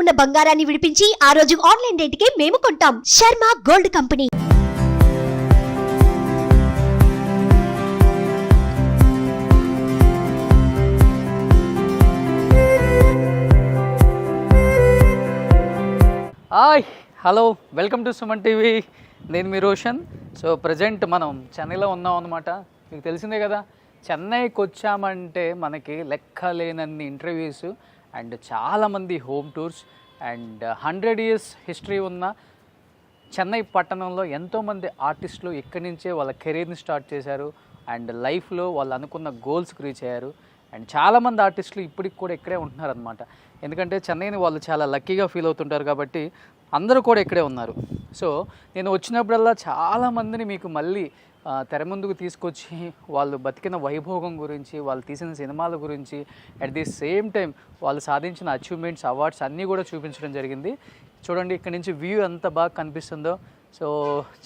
ఉన్న బంగారాన్ని విడిపించి ఆ రోజు ఆన్లైన్ రేటుకే మేము కొంటాం. Sharma gold company. Hi hello welcome to Suman TV. నేను మీ రోషన్. సో ప్రజెంట్ మనం చెన్నైలో ఉన్నాం అన్నమాట. మీకు తెలిసిందే కదా, చెన్నైకి వచ్చామంటే మనకి లెక్కలేనన్ని ఇంటర్వ్యూస్ అండ్ చాలామంది home tours and 100 years history ఉన్న చెన్నై పట్టణంలో ఎంతోమంది ఆర్టిస్టులు ఇక్కడి నుంచే వాళ్ళ కెరీర్ని స్టార్ట్ చేశారు అండ్ లైఫ్లో వాళ్ళు అనుకున్న గోల్స్కి రీచ్ అయ్యారు. అండ్ చాలామంది ఆర్టిస్టులు ఇప్పటికి కూడా ఇక్కడే ఉంటున్నారనమాట. ఎందుకంటే చెన్నైని వాళ్ళు చాలా లక్కీగా ఫీల్ అవుతుంటారు కాబట్టి అందరూ కూడా ఇక్కడే ఉన్నారు. సో నేను వచ్చినప్పుడల్లా చాలామందిని మీకు మళ్ళీ తెర ముందుకు తీసుకొచ్చి వాళ్ళు బతికిన వైభోగం గురించి, వాళ్ళు తీసిన సినిమాల గురించి, అట్ ది సేమ్ టైం వాళ్ళు సాధించిన అచీవ్మెంట్స్, అవార్డ్స్ అన్నీ కూడా చూపించడం జరిగింది. చూడండి ఇక్కడ నుంచి వ్యూ ఎంత బాగా కనిపిస్తుందో. సో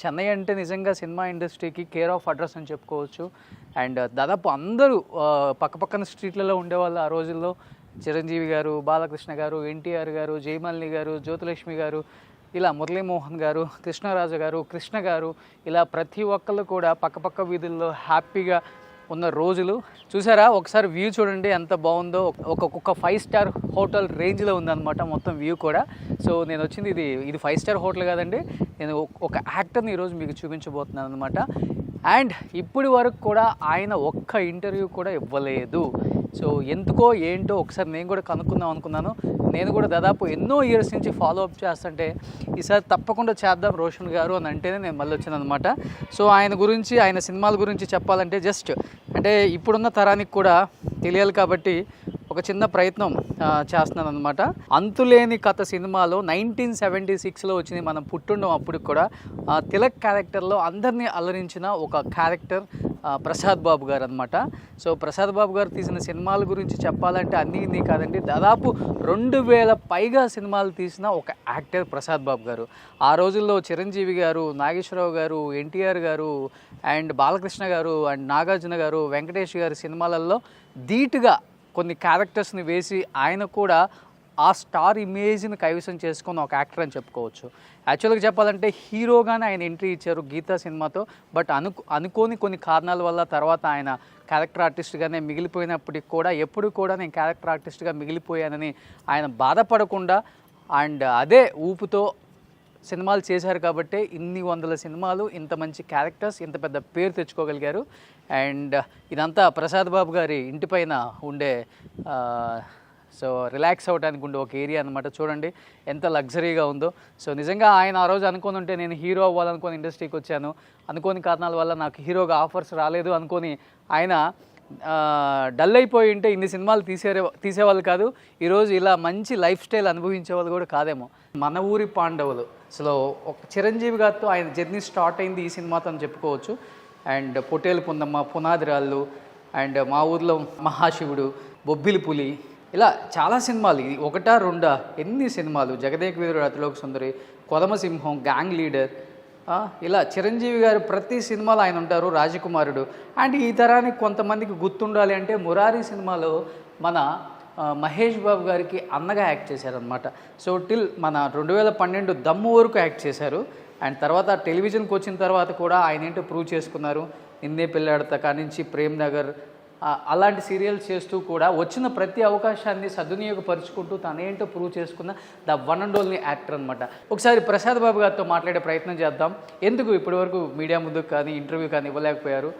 చెన్నై అంటే నిజంగా సినిమా ఇండస్ట్రీకి కేర్ ఆఫ్ అడ్రస్ అని చెప్పుకోవచ్చు. అండ్ దాదాపు అందరూ పక్కపక్కన స్ట్రీట్లలో ఉండేవాళ్ళు ఆ రోజుల్లో. చిరంజీవి గారు, బాలకృష్ణ గారు, ఎన్టీఆర్ గారు, జయమాలిని గారు, జ్యోతిలక్ష్మి గారు, ఇలా మురళీమోహన్ గారు, కృష్ణరాజు గారు, కృష్ణ గారు, ఇలా ప్రతి ఒక్కళ్ళు కూడా పక్కపక్క వీధుల్లో హ్యాపీగా ఉన్న రోజులు చూసారా. ఒకసారి వ్యూ చూడండి ఎంత బాగుందో. ఒక 5 star హోటల్ రేంజ్లో ఉందన్నమాట మొత్తం వ్యూ కూడా. సో నేను వచ్చింది ఇది 5 star హోటల్ కాదండి. నేను ఒక యాక్టర్ని ఈరోజు మీకు చూపించబోతున్నాను అనమాట. అండ్ ఇప్పటి వరకు కూడా ఆయన ఒక్క ఇంటర్వ్యూ కూడా ఇవ్వలేదు. సో ఎందుకో ఏంటో ఒకసారి నేను కూడా కనుక్కుందాం అనుకున్నాను. నేను కూడా దాదాపు ఎన్నో ఇయర్స్ నుంచి ఫాలో అప్ చేస్తుంటే ఈసారి తప్పకుండా చేద్దాం రోషన్ గారు అని అంటేనే నేను మళ్ళీ వచ్చాను అనమాట. సో ఆయన గురించి, ఆయన సినిమాల గురించి చెప్పాలంటే జస్ట్ అంటే ఇప్పుడున్న తరానికి కూడా తెలియాలి కాబట్టి ఒక చిన్న ప్రయత్నం చేస్తున్నాను అనమాట. అంతులేని కథ సినిమాలో 1976లో వచ్చింది. మనం పుట్టుండం అప్పుడు కూడా తిలక్ క్యారెక్టర్లో అందరినీ అలరించిన ఒక క్యారెక్టర్ ప్రసాద్ బాబు గారు అనమాట. సో ప్రసాద్ బాబు గారు తీసిన సినిమాల గురించి చెప్పాలంటే అన్నీ కాదండి, దాదాపు 2000 పైగా సినిమాలు తీసిన ఒక యాక్టర్ ప్రసాద్ బాబు గారు. ఆ రోజుల్లో చిరంజీవి గారు, నాగేశ్వరరావు గారు, ఎన్టీఆర్ గారు అండ్ బాలకృష్ణ గారు అండ్ నాగార్జున గారు, వెంకటేష్ గారి సినిమాలలో ధీటుగా కొన్ని క్యారెక్టర్స్ని వేసి ఆయన కూడా ఆ స్టార్ ఇమేజ్ని కైవసం చేసుకున్న ఒక యాక్టర్ అని చెప్పుకోవచ్చు. యాక్చువల్గా చెప్పాలంటే హీరోగానే ఆయన ఎంట్రీ ఇచ్చారు గీతా సినిమాతో. బట్ అనుకోని కొన్ని కారణాల వల్ల తర్వాత ఆయన క్యారెక్టర్ ఆర్టిస్ట్గానే మిగిలిపోయినప్పటికి కూడా ఎప్పుడు కూడా నేను క్యారెక్టర్ ఆర్టిస్ట్గా మిగిలిపోయానని ఆయన బాధపడకుండా అండ్ అదే ఊపుతో సినిమాలు చేశారు కాబట్టి ఇన్ని వందల సినిమాలు, ఇంత మంచి క్యారెక్టర్స్, ఇంత పెద్ద పేరు తెచ్చుకోగలిగారు. అండ్ ఇదంతా ప్రసాద్ బాబు గారి ఇంటిపైన ఉండే సో రిలాక్స్ అవ్వడానికి ఉండే ఒక ఏరియా అనమాట. చూడండి ఎంత లగ్జరీగా ఉందో. సో నిజంగా ఆయన ఆ రోజు అనుకొని ఉంటే నేను హీరో అవ్వాలనుకొని ఇండస్ట్రీకి వచ్చాను, అనుకోని కారణాల వల్ల నాకు హీరోగా ఆఫర్స్ రాలేదు అనుకొని ఆయన డల్ అయిపోయి ఉంటే ఇన్ని సినిమాలు తీసేవాళ్ళు కాదు. ఈరోజు ఇలా మంచి లైఫ్ స్టైల్ అనుభవించే వాళ్ళు కూడా కాదేమో. మన ఊరి పాండవులు అసలు ఒక చిరంజీవి గారితో ఆయన జర్నీ స్టార్ట్ అయింది ఈ సినిమాతో అని చెప్పుకోవచ్చు. అండ్ పొట్టేలు పొందమ్మ, పునాదిరాళ్ళు అండ్ మా ఊర్లో మహాశివుడు, బొబ్బిలి పులి, ఇలా చాలా సినిమాలు. ఇది ఒకటా రెండా ఎన్ని సినిమాలు, జగదేక వీరుడు అతిలోక సుందరి, కొదమసింహం, గ్యాంగ్ లీడర్, ఇలా చిరంజీవి గారు ప్రతి సినిమాలో ఆయన ఉంటారు, రాజకుమారుడు. అండ్ ఈ తరానికి కొంతమందికి గుర్తుండాలి అంటే మురారి సినిమాలో మన మహేష్ బాబు గారికి అన్నగా యాక్ట్ చేశారనమాట. సో టిల్ మన 2012 దమ్ము వరకు యాక్ట్ చేశారు. అండ్ తర్వాత టెలివిజన్కి వచ్చిన తర్వాత కూడా ఆయన ఏంటో ప్రూవ్ చేసుకున్నారు. నిన్నే పెళ్ళాడతా కానించి ప్రేమ్ నగర్ అలాంటి సీరియల్స్ చేస్తూ కూడా వచ్చిన ప్రతి అవకాశాన్ని సద్వినియోగపరుచుకుంటూ తనేంటో ప్రూవ్ చేసుకున్న the one and only actor అనమాట. ఒకసారి ప్రసాద్ బాబు గారితో మాట్లాడే ప్రయత్నం చేద్దాం. ఎందుకు ఇప్పటివరకు మీడియా ముందుకు కానీ ఇంటర్వ్యూ కానీ ఇవ్వలేకపోయారు,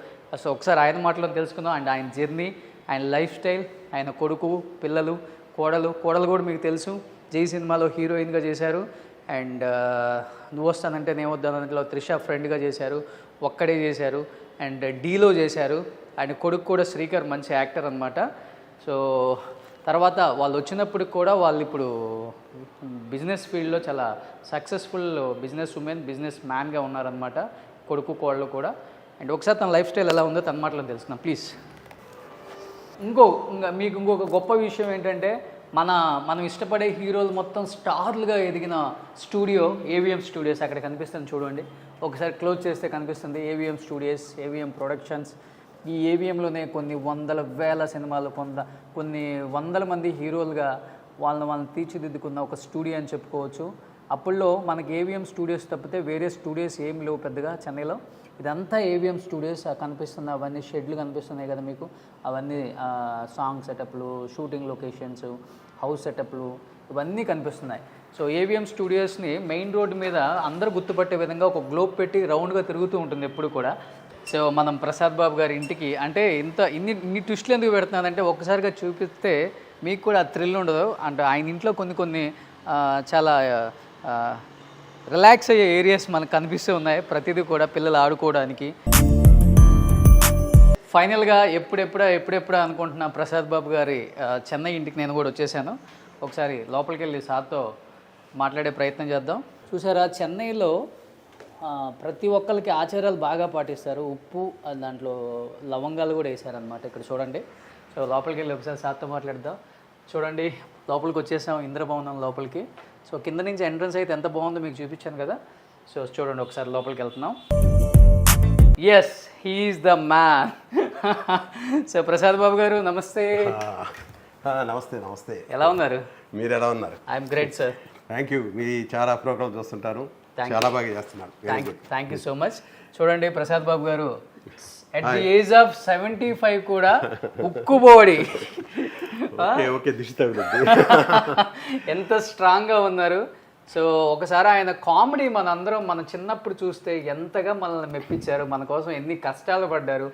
సో ఒకసారి ఆయన మాటలో తెలుసుకుందాం. అండ్ ఆయన జర్నీ, ఆయన లైఫ్ స్టైల్, ఆయన కొడుకు, పిల్లలు, కోడలు కూడా మీకు తెలుసు, జై సినిమాలో హీరోయిన్గా చేశారు. అండ్ నువ్వు వస్తానంటే నేను వద్దానంట్లో త్రిష ఫ్రెండ్గా చేశారు, ఒక్కడే చేశారు. అండ్ డీలో చేశారు. ఆయన కొడుకు కూడా శ్రీకర్ మంచి యాక్టర్ అనమాట. సో తర్వాత వాళ్ళు వచ్చినప్పుడు కూడా వాళ్ళు ఇప్పుడు బిజినెస్ ఫీల్డ్లో చాలా సక్సెస్ఫుల్ బిజినెస్ ఉమెన్, బిజినెస్ మ్యాన్గా ఉన్నారనమాట కొడుకు కోడలు కూడా. అండ్ ఒకసారి తన లైఫ్ స్టైల్ ఎలా ఉందో తన మాటలో తెలుసుకున్నాం ప్లీజ్. మీకు ఇంకొక గొప్ప విషయం ఏంటంటే మనం ఇష్టపడే హీరోలు మొత్తం స్టార్లుగా ఎదిగిన స్టూడియో AVM స్టూడియోస్ అక్కడ కనిపిస్తుంది చూడండి. ఒకసారి క్లోజ్ చేస్తే కనిపిస్తుంది AVM స్టూడియోస్, AVM ప్రొడక్షన్స్. ఈ AVMలోనే కొన్ని వందల వేల సినిమాలు, కొన్ని వందల మంది హీరోలుగా వాళ్ళని తీర్చిదిద్దుకున్న ఒక స్టూడియో అని చెప్పుకోవచ్చు. అప్పుల్లో మనకి ఏవిఎం స్టూడియోస్ తప్పితే వేరే స్టూడియోస్ ఏం లేవు పెద్దగా చెన్నైలో. ఇదంతా ఏవిఎం స్టూడియోస్ కనిపిస్తుంది, అవన్నీ షెడ్లు కనిపిస్తున్నాయి కదా మీకు, అవన్నీ సాంగ్ సెటప్లు, షూటింగ్ లొకేషన్స్, హౌస్ సెటప్లు ఇవన్నీ కనిపిస్తున్నాయి. సో ఏవిఎం స్టూడియోస్ని మెయిన్ రోడ్డు మీద అందరూ గుర్తుపట్టే విధంగా ఒక గ్లోబ్ పెట్టి రౌండ్గా తిరుగుతూ ఉంటుంది ఎప్పుడు కూడా. సో మనం ప్రసాద్ బాబు గారి ఇంటికి అంటే ఇన్ని ట్విస్టులు ఎందుకు పెడుతున్నానంటే ఒక్కసారిగా చూపిస్తే మీకు కూడా థ్రిల్ ఉండదు. అంటే ఆయన ఇంట్లో కొన్ని చాలా రిలాక్స్ అయ్యే ఏరియాస్ మనకు కనిపిస్తూ ఉన్నాయి, ప్రతిదీ కూడా పిల్లలు ఆడుకోవడానికి. ఫైనల్గా ఎప్పుడెప్పుడు అనుకుంటున్నా ప్రసాద్ బాబు గారి చెన్నై ఇంటికి నేను కూడా వచ్చేసాను. ఒకసారి లోపలికి వెళ్ళి సార్తో మాట్లాడే ప్రయత్నం చేద్దాం. చూసారా, చెన్నైలో ప్రతి ఒక్కరికి ఆచారాలు బాగా పాటిస్తారు. ఉప్పు దాంట్లో లవంగాలు కూడా వేసారనమాట. ఇక్కడ చూడండి. సో లోపలికి వెళ్ళి ఒకసారి సార్తో మాట్లాడదాం. చూడండి, లోపలికి వచ్చేసాం ఇంద్రభవనం లోపలికి. సో కింద నుంచి ఎంట్రన్స్ అయితే ఎంత బాగుందో మీకు చూపించాను కదా. సో చూడండి, ఒకసారి లోపలికి వెళ్తున్నాం. Yes, he's the man. So Prasad Babu garu నమస్తే. నమస్తే. ఎలా ఉన్నారు? మీరు ఎలా ఉన్నారు? I'm great sir. Thank you. మీ చాలా ప్రోగ్రామ్ చూస్తుంటారు, చాలా బాగా చేస్తున్నారు. Thank you so much. చూడండి, ప్రసాద్ బాబు గారు అట్ ది ఏజ్ ఆఫ్ 75 కూడా ఉక్కుబోడి ఎంత స్ట్రాంగ్గా ఉన్నారు. సో ఒకసారి ఆయన కామెడీ మన చిన్నప్పుడు చూస్తే ఎంతగా మనల్ని మెప్పించారు, మన కోసం ఎన్ని కష్టాలు పడ్డారు.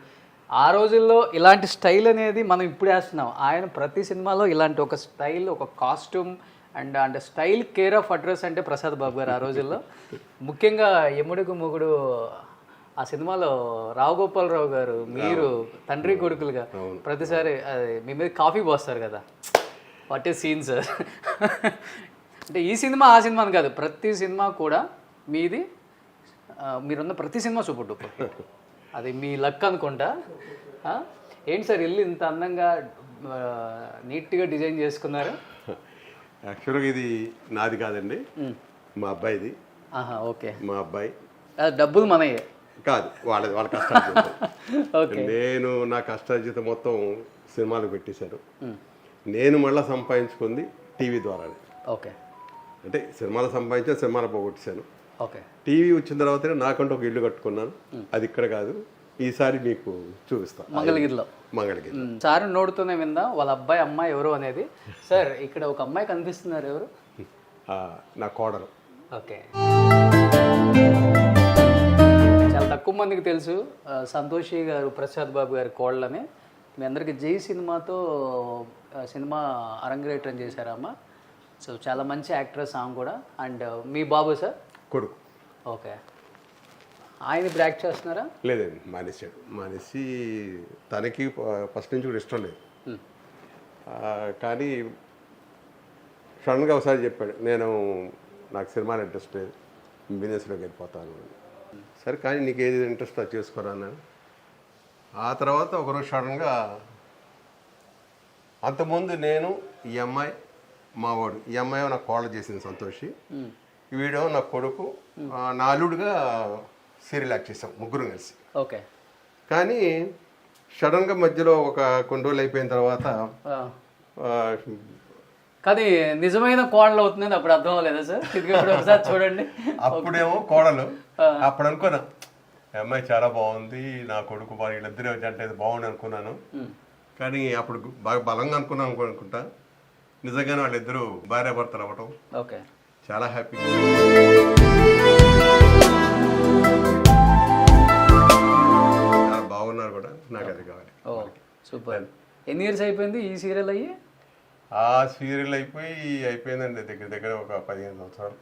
ఆ రోజుల్లో ఇలాంటి స్టైల్ అనేది మనం ఇప్పుడు వేస్తున్నాం. ఆయన ప్రతి సినిమాలో ఇలాంటి ఒక స్టైల్, ఒక కాస్ట్యూమ్ అంటే స్టైల్ కేర్ ఆఫ్ అడ్రస్ అంటే ప్రసాద్ బాబు గారు ఆ రోజుల్లో. ముఖ్యంగా యముడికి మొగుడు ఆ సినిమాలో రావు గోపాలరావు గారు మీరు తండ్రి కొడుకులుగా ప్రతిసారి మీ మీద కాఫీ పోస్తారు కదా, వాట్ ఈస్ సీన్ సార్. అంటే ఈ సినిమా ఆ సినిమా అని కాదు, ప్రతి సినిమా కూడా మీది, మీరున్న ప్రతి సినిమా సూపర్ డూపర్. అది మీ లక్ అనుకుంటా. ఏంటి సార్ ఇల్లు ఇంత అందంగా నీట్గా డిజైన్ చేసుకున్నారు? యాక్చువల్గా ఇది నాది కాదండి, మా అబ్బాయిది. ఓకే, మా అబ్బాయి. డబ్బులు మనయే కాదు, వాళ్ళ కష్టార్జితం. నేను నా కష్టార్జితం మొత్తం సినిమాలకు పెట్టేశాను. నేను మళ్ళీ సంపాదించుకుంది టీవీ ద్వారానే. ఓకే, అంటే సినిమాలు సంపాదించాను, సినిమాలు పోగొట్టేశాను. ఓకే, టీవీ వచ్చిన తర్వాతనే నాకంటూ ఒక ఇల్లు కట్టుకున్నాను. అది ఇక్కడ కాదు, ఈసారి మీకు చూపిస్తాను, మంగళగిరిలో. సార్ నోడుతూనే విందా వాళ్ళ అబ్బాయి అమ్మాయి ఎవరు అనేది. సార్ ఇక్కడ ఒక అమ్మాయి కనిపిస్తున్నారు, ఎవరు? నా కోడలు. ఓకే, చాలా తక్కువ మందికి తెలుసు సంతోషి గారు ప్రసాద్ బాబు గారి కోడలని. మీ అందరికీ జై సినిమాతో సినిమా అరంగేట్రం చేశారమ్మ. సో చాలా మంచి యాక్ట్రెస్ ఆమె కూడా. అండ్ మీ బాబు సార్ కొడుకు. ఓకే, ఆయన ఇప్పుడు యాక్ట్ చేస్తున్నారా? లేదండి, మానేసి తనకి ఫస్ట్ నుంచి కూడా ఇష్టం లేదు. కానీ సడన్గా ఒకసారి చెప్పాడు, నాకు సినిమాలో ఇంట్రెస్ట్ లేదు, బిజినెస్లోకి వెళ్ళిపోతాను. సరే, కానీ నీకు ఏది ఇంట్రెస్ట్ అది చేసుకోరా అన్నాను. ఆ తర్వాత ఒకరోజు సడన్గా, అంతకుముందు నేను ఈ అమ్మాయి మావాడు, ఈ అమ్మాయి నాకు కోళ్ళ చేసింది సంతోషి, వీడేమో నా కొడుకు, నా అల్లుడుగా సీరియల్ యాక్ట్ చేసాం ముగ్గురు కలిసి. ఓకే, కానీ సడన్గా మధ్యలో కొన్ని రోజులు అయిపోయిన తర్వాత కానీ నిజమైన కోడలు అవుతుందని అప్పుడు అర్థం అవ్వలేదా సార్? ఒకసారి చూడండి. అప్పుడేమో కోడలు, అప్పుడు అనుకున్నా అమ్మాయి చాలా బాగుంది, నా కొడుకు వీళ్ళిద్దరూ జంట అయితే బాగుంది అనుకున్నాను. కానీ అప్పుడు బాగా బలంగా అనుకుంటా, నిజంగానే వాళ్ళిద్దరూ భార్యాభర్తలు అవ్వటం. ఓకే, చాలా హ్యాపీ. చాలా బాగున్నారు కూడా, నాకు అది కావాలి. సూపర్. ఎన్ని ఇయర్స్ అయిపోయింది ఈ సీరియల్ అయ్యి? ఆ సీరియల్ అయిపోయిందండి దగ్గర ఒక 15 సంవత్సరాలు.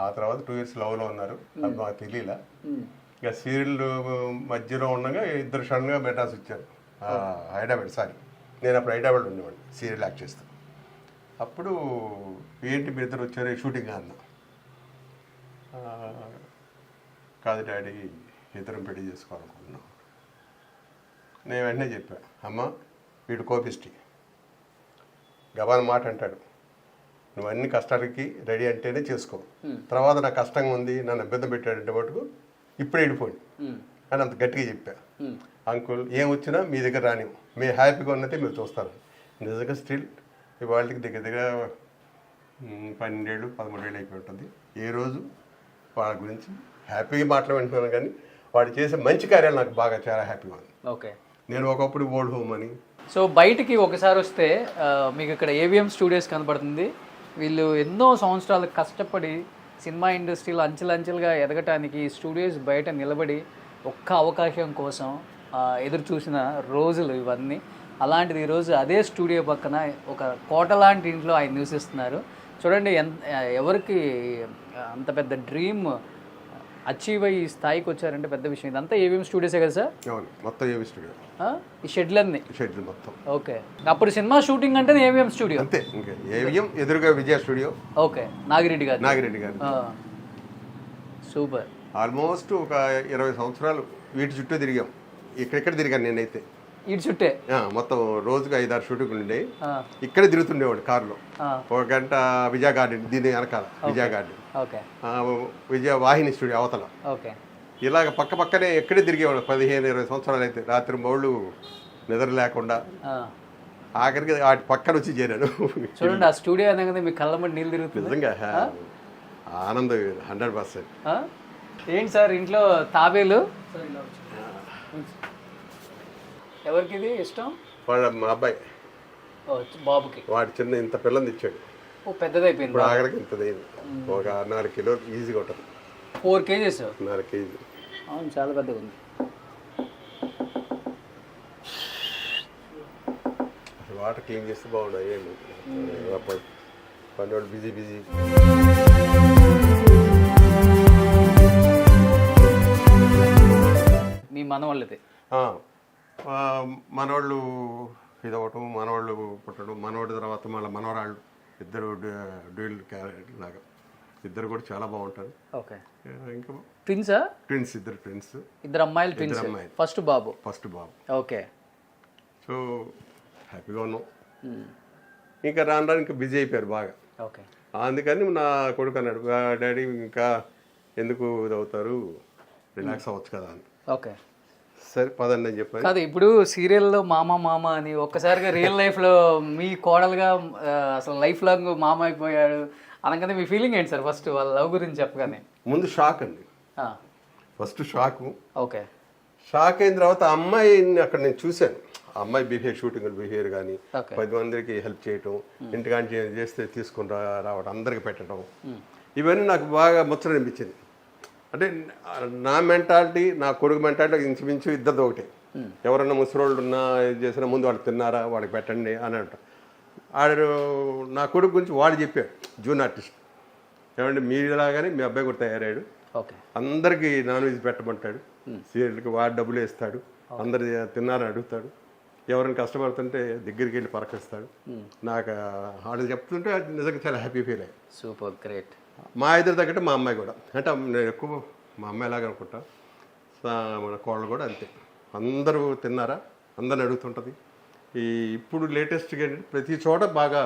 ఆ తర్వాత 2 years లవ్లో ఉన్నారు, అది మాకు తెలియలా. ఇక సీరియల్ మధ్యలో ఉండగా ఇద్దరు సడన్గా మెడ్రాస్ వచ్చారు, హైదరాబాద్. నేను అప్పుడు హైదరాబాద్ ఉండేవాడిని సీరియల్ యాక్ట్ చేస్తాను. అప్పుడు ఏంటి మీ ఇద్దరు వచ్చారు షూటింగ్ అన్న. కాదు డాడీ, ఇద్దరం పెళ్లి చేసుకోవాలనుకుంటున్నాం. నేను వెంటనే చెప్పా, అమ్మ వీడు కోపిష్టి, గబాన్ మాట అంటాడు, నువ్వు అన్ని కష్టాలకి రెడీ అంటేనే చేసుకో, తర్వాత నాకు కష్టంగా ఉంది నన్ను ఇబ్బంది పెట్టాడంటే మటుకు ఇప్పుడే వెళ్ళిపోండి అని అంత గట్టిగా చెప్పా. అంకుల్ ఏం వచ్చినా మీ దగ్గర రానివ్వు, మేము హ్యాపీగా ఉన్నట్టే మీరు చూస్తారు. నిజంగా స్టిల్ వాళ్ళకి దగ్గర దగ్గర 12 ఏళ్ళు 13 ఏళ్ళు అయిపోయి ఉంటుంది. ఏ రోజు వాళ్ళ గురించి హ్యాపీగా మాట్లాడుతున్నాను, కానీ వాడు చేసే మంచి కార్యాలు నాకు బాగా చాలా హ్యాపీగా ఉంది. ఓకే. నేను ఒకప్పుడు ఓల్డ్ హోమ్ అని. సో బయటికి ఒకసారి వస్తే మీకు ఇక్కడ ఏవిఎం స్టూడియోస్ కనబడుతుంది. వీళ్ళు ఎన్నో సంవత్సరాలు కష్టపడి సినిమా ఇండస్ట్రీలో అంచెలంచెలుగా ఎదగటానికి స్టూడియోస్ బయట నిలబడి ఒక్క అవకాశం కోసం ఎదురు చూసిన రోజులు ఇవన్నీ. అలాంటిది ఈరోజు అదే స్టూడియో పక్కన ఒక కోట లాంటి ఇంట్లో ఆయన నివసిస్తున్నారు. చూడండి ఎవరికి అంత పెద్ద డ్రీమ్ అచీవ్ అయ్యి ఈ స్థాయికి వచ్చారంటే పెద్ద విషయం. ఇదంతా ఏవిఎం స్టూడియోసే కదా సార్? అవును, మొత్తం ఏవిఎం స్టూడియో. ఈ షెడ్లన్నీ షెడ్లు మొత్తం. ఓకే. అప్పుడు సినిమా షూటింగ్ అంటే ఏవిఎం స్టూడియో అంతే. ఇంకా ఏవిఎం ఎదురుగా విజయ స్టూడియో. ఓకే. నాగిరెడ్డి గారు. సూపర్. ఆల్మోస్ట్ ఒక 20 సంవత్సరాలు వీటి చుట్టూ తిరిగాం. ఇక్కడెక్కడ తిరిగాను నేనైతే. ఇటు చుట్టే మొత్తం రోజుకి 5-6 షూటింగ్లు ఉండే. ఇక్కడే తిరుగుతుండేవాడు కారులో. 1 గంట విజయ గార్డెన్, దీని వెనకాల విజయ గార్డెన్, విజయ వాహిని స్టూడియో అవతల. ఓకే. ఇలాగ పక్క పక్కనే ఎక్కడే తిరిగేవాడు. 15-20 సంవత్సరాలు అయితే రాత్రి మౌళ్ళు నిద్ర లేకుండా ఆఖరికి వాటి పక్కన వచ్చి చేరాను. చూడండి, ఆ స్టూడియో అనగానే మీ కళ్ళ నీళ్ళు తిరుగుతుంది. నిజంగా ఆనందం 100%. ఏంటి సార్ ఇంట్లో తాబేలు ఎవరికి ఇది ఇష్టం? వాడు మా అబ్బాయి బాబుకి. వాడు చిన్న ఇంత పిల్లని ఇచ్చాడు. పెద్దదైపోయింది. ఇప్పుడు ఆఖరికి ఇంతదైంది. ఒక 4 కిలోలు ఈజీగా ఉంటుంది. 4 కేజీస్. 4 కేజీ. అవును, చాలా పెద్దగా ఉంది. వాటర్ క్లీన్ చేస్తే బాగుండదు. ఏమి పని వాళ్ళు బిజీ. మీ మనవాళ్ళది? మనవాళ్ళు ఇదవటం, మనవాళ్ళు పుట్టడం, మనవాడి తర్వాత మళ్ళీ మనవరాళ్ళు ఇద్దరు డ్యూయల్ క్యారెక్టర్ లాగా. ఇద్దరు కూడా చాలా బాగుంటారు. ఓకే. ఇంకా ట్విన్సా? ట్విన్స్, ఇద్దరు ట్విన్స్. ఇద్దరు అమ్మాయిలు ట్విన్స్. ఫస్ట్ బాబు. ఓకే. సో హ్యాపీగా ఉన్నాం. ఇంకా రాను ఇంకా బిజీ అయిపోయారు బాగా. ఓకే. అందుకని నా కొడుకు అన్నాడు, డాడీ ఇంకా ఎందుకు ఇదవుతారు, రిలాక్స్ అవ్వచ్చు కదా అని. ఓకే. సరే పదండి అని చెప్పాను. కాదు, ఇప్పుడు సీరియల్లో మామ అని ఒక్కసారిగా రియల్ లైఫ్లో మీ కోడలుగా అసలు లైఫ్ లాంగ్ మామ అయిపోయాడు అనగానే మీ ఫీలింగ్ ఏంటి సార్? ఫస్ట్ వాళ్ళ లవ్ గురించి చెప్పగానే ముందు షాక్ అండి. ఫస్ట్ షాకు. ఓకే. షాక్ అయిన తర్వాత అమ్మాయిని అక్కడ నేను చూశాను. ఆ అమ్మాయి షూటింగ్ బిహేవియర్ కానీ 10 మందికి హెల్ప్ చేయటం, ఇంటికాంటి చేస్తే తీసుకుని రావడం, అందరికి పెట్టడం, ఇవన్నీ నాకు బాగా ముచ్చట అనిపించింది. అంటే నా మెంటాలిటీ, నా కొడుకు మెంటాలిటీ ఇంచుమించు ఇద్దరిది ఒకటే. ఎవరన్నా ముసలోళ్ళు ఉన్నా ఇది చేసినా ముందు వాళ్ళకి తిన్నారా, వాళ్ళకి పెట్టండి అని అంట. ఆడు నా కొడుకు గురించి వాడు చెప్పాడు, జూన్ ఆర్టిస్ట్, ఏమంటే మీలాగానే మీ అబ్బాయి కూడా తయారయ్యాడు, అందరికీ నాన్ వెజ్ పెట్టమంటాడు, సీరియల్కి వాడు డబ్బులు వేస్తాడు, అందరు తిన్నారని అడుగుతాడు, ఎవరైనా కష్టపడుతుంటే దగ్గరికి వెళ్ళి పరకిస్తాడు. నాకు వాళ్ళు చెప్తుంటే నిజంగా చాలా హ్యాపీ ఫీల్ అయ్యాయి. Super, great. మా ఇద్దరు తగ్గట్టు మా అమ్మాయి కూడా, అంటే నేను ఎక్కువ మా అమ్మాయి లాగా అనుకుంటా. మన కోళ్ళు కూడా అంతే, అందరూ తిన్నారా అందరిని అడుగుతుంటుంది. ఇప్పుడు లేటెస్ట్గా ప్రతి చోట బాగా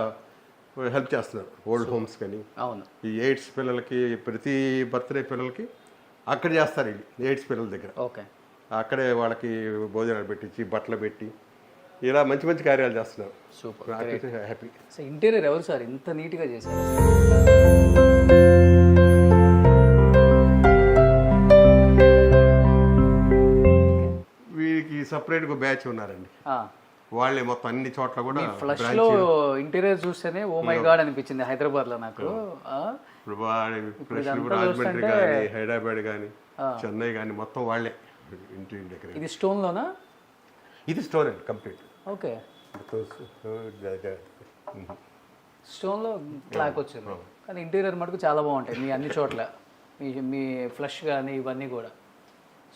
హెల్ప్ చేస్తున్నారు. ఓల్డ్ హోమ్స్ కానీ, అవును, ఈ ఎయిడ్స్ పిల్లలకి, ప్రతి బర్త్డే పిల్లలకి అక్కడ చేస్తారు. ఎయిడ్స్ పిల్లల దగ్గర ఓకే, అక్కడే వాళ్ళకి భోజనాలు పెట్టించి బట్టలు పెట్టి ఇలా మంచి మంచి కార్యాలు చేస్తున్నారు. Super, happy. ఇంటీరియర్ ఎవరు సార్ ఇంత నీట్గా చేశారు? వీరికి సపరేట్గా బ్యాచ్ ఉన్నారండి. వాళ్ళే మొత్తం అన్ని చోట్ల కూడా. ఫ్లష్ లో ఇంటీరియర్ చూస్తేనే ఓ మై గాడ్ అనిపించింది హైదరాబాద్ లో నాకు. రాజమండ్రి కానీ, హైదరాబాద్ కానీ, చెన్నై కానీ మొత్తం వాళ్ళే ఇంటీరియర్ డెకరేషన్. ఇది స్టోన్ లోనా? ఇది స్టోన్ అండి కంప్లీట్. ఓకే. స్టోన్ లో క్లాక్ వచ్చింది, కానీ ఇంటీరియర్ మటుకు చాలా బాగుంటాయి మీ అన్ని చోట్ల. మీ ఫ్లష్ కానీ ఇవన్నీ కూడా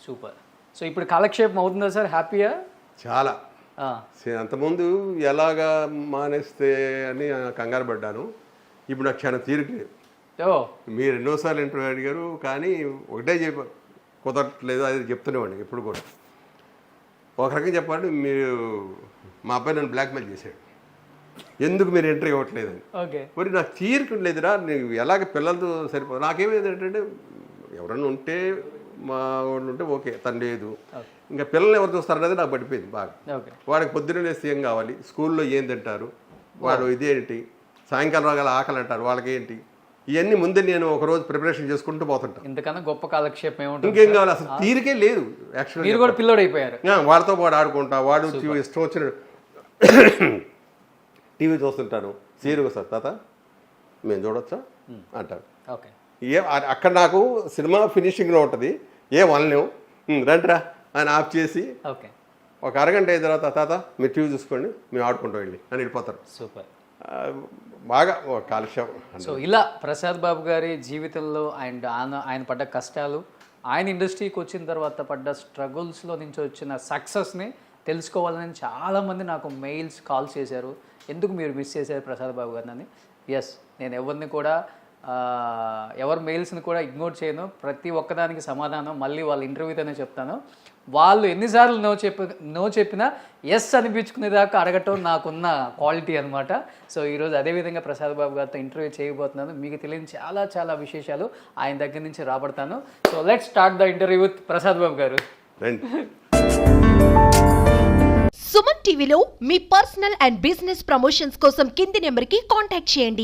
సూపర్. సో ఇప్పుడు కాలక్షేపం అవుతుందా సార్? హ్యాపీయా? చాలా. అంతకుముందు ఎలాగా మానేస్తే అని కంగారు పడ్డాను. ఇప్పుడు నాకు చాలా తీరికలేదు. మీరు ఎన్నోసార్లు ఇంటర్వ్యూ అడిగారు, కానీ ఒకటే కుదరట్లేదు, అది చెప్తూనేవాడిని ఎప్పుడు కూడా. ఒక రకంగా చెప్పాలంటే, మీరు మా అబ్బాయి నన్ను బ్లాక్మెయిల్ చేశాడు, ఎందుకు మీరు ఎంట్రీ ఇవ్వట్లేదని. మరి నాకు తీరిక లేదురా, నేను ఎలాగ పిల్లలతో సరిపో. నాకేమైంది ఏంటంటే, ఎవరన్నా ఉంటే మా వాళ్ళు ఉంటే ఓకే, తను లేదు, ఇంకా పిల్లల్ని ఎవరు చూస్తారనేది నాకు పడిపోయింది బాగా. వాడికి పొద్దున్నే లేస్తే ఏం కావాలి, స్కూల్లో ఏం తింటారు, వాడు ఇదేంటి, సాయంకాలం రాగల ఆకలి అంటారు, వాళ్ళకి ఏంటి, ఇవన్నీ ముందే నేను ఒకరోజు ప్రిపరేషన్ చేసుకుంటూ పోతుంటాను. ఇంతకన్నా గొప్ప కాలక్షేపం ఏముంటుంది? ఇంకేం కావాలి, అసలు తీరికే లేదు యాక్చువల్గా. మీరు కూడా పిల్లోడు అయిపోయారు. వాళ్ళతో పాటు ఆడుకుంటా, వాడు ఇష్టం వచ్చిన టీవీ చూస్తుంటాను. సీరియల్గా సార్ తాత మేము చూడొచ్చా అంటాడు. ఓకే, అక్కడ నాకు సినిమా ఫినిషింగ్లో ఉంటుంది, వనలేము, రండిరా అని ఆఫ్ చేసి ఓకే, ఒక అరగంట అయిన తర్వాత తాత మీరు టీవీ చూసుకోండి మేము ఆడుకుంటాం వెళ్ళి అని వెళ్ళిపోతారు. సూపర్. బాగా కాలుష్యం. సో ఇలా ప్రసాద్ బాబు గారి జీవితంలో ఆయన పడ్డ కష్టాలు, ఆయన ఇండస్ట్రీకి వచ్చిన తర్వాత పడ్డ స్ట్రగుల్స్లో నుంచి వచ్చిన సక్సెస్ని తెలుసుకోవాలని చాలామంది నాకు మెయిల్స్ కాల్ చేశారు. ఎందుకు మీరు మిస్ చేశారు ప్రసాద్ బాబు గారిని అని. ఎస్, నేను ఎవరిని కూడా ఎవరి మెయిల్స్ని కూడా ఇగ్నోర్ చేయను. ప్రతి ఒక్కదానికి సమాధానం మళ్ళీ వాళ్ళ ఇంటర్వ్యూతోనే చెప్తాను. వాళ్ళు ఎన్నిసార్లు నో చెప్పినా ఎస్ అనిపించుకునేదాకా అడగటం నాకున్న క్వాలిటీ అనమాట. సో ఈరోజు అదేవిధంగా ప్రసాద్ బాబు గారితో ఇంటర్వ్యూ చేయబోతున్నాను. మీకు తెలియని చాలా చాలా విశేషాలు ఆయన దగ్గర నుంచి రాబడతాను. So let's start the interview with Prasad Babu garu. Suman టీవీలో మీ పర్సనల్ అండ్ బిజినెస్ ప్రమోషన్స్ కోసం కింది నెంబర్కి కాంటాక్ట్ చేయండి.